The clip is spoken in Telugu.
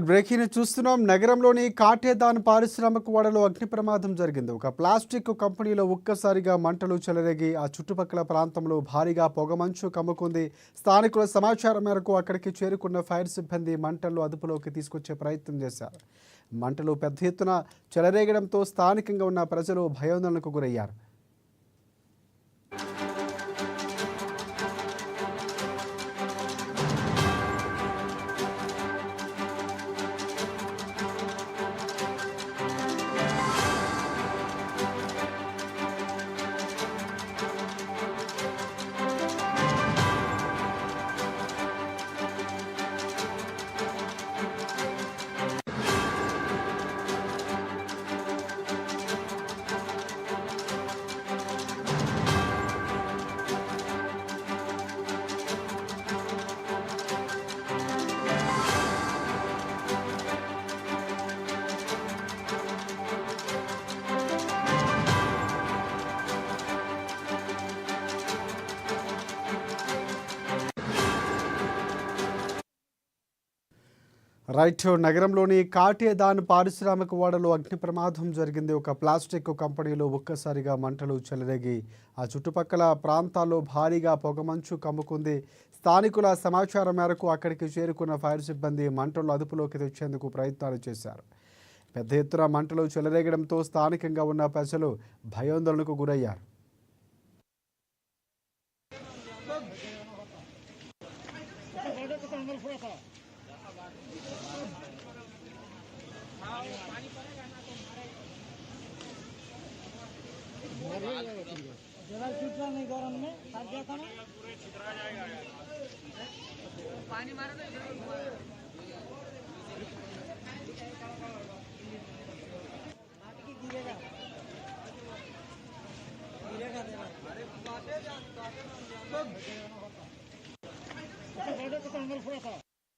బ్రేకింగ్ చూస్తున్నాం. నగరంలోని కాటేదాన్ పారిశ్రామిక వాడలో అగ్ని ప్రమాదం జరిగింది. ఒక ప్లాస్టిక్ కంపెనీలో ఒక్కసారిగా మంటలు చెలరేగి ఆ చుట్టుపక్కల ప్రాంతంలో భారీగా పొగమంచు కమ్ముకుంది. స్థానికుల సమాచారం మేరకు అక్కడికి చేరుకున్న ఫైర్ సిబ్బంది మంటలను అదుపులోకి తీసుకొచ్చే ప్రయత్నం చేశారు. మంటలు పెద్ద ఎత్తున చెలరేగడంతో స్థానికంగా ఉన్న ప్రజలు భయాందోళనకు గురయ్యారు. నగరంలోని కాటేదాన్ పారిశ్రామిక వాడలో అగ్ని ప్రమాదం జరిగింది. ఒక ప్లాస్టిక్ కంపెనీలో ఒక్కసారిగా మంటలు చెలరేగి ఆ చుట్టుపక్కల ప్రాంతాల్లో భారీగా పొగమంచు కమ్ముకుంది. స్థానికుల సమాచారం మేరకు అక్కడికి చేరుకున్న ఫైర్ సిబ్బంది మంటలు అదుపులోకి తెచ్చేందుకు ప్రయత్నాలు చేశారు. పెద్ద ఎత్తున మంటలు చెలరేగడంతో స్థానికంగా ఉన్న ప్రజలు భయాందోళనకు గురయ్యారు. जरा छूटना नहीं गरम में फट जाता ना पानी मारे गिरेगा गिरेगा देना अरे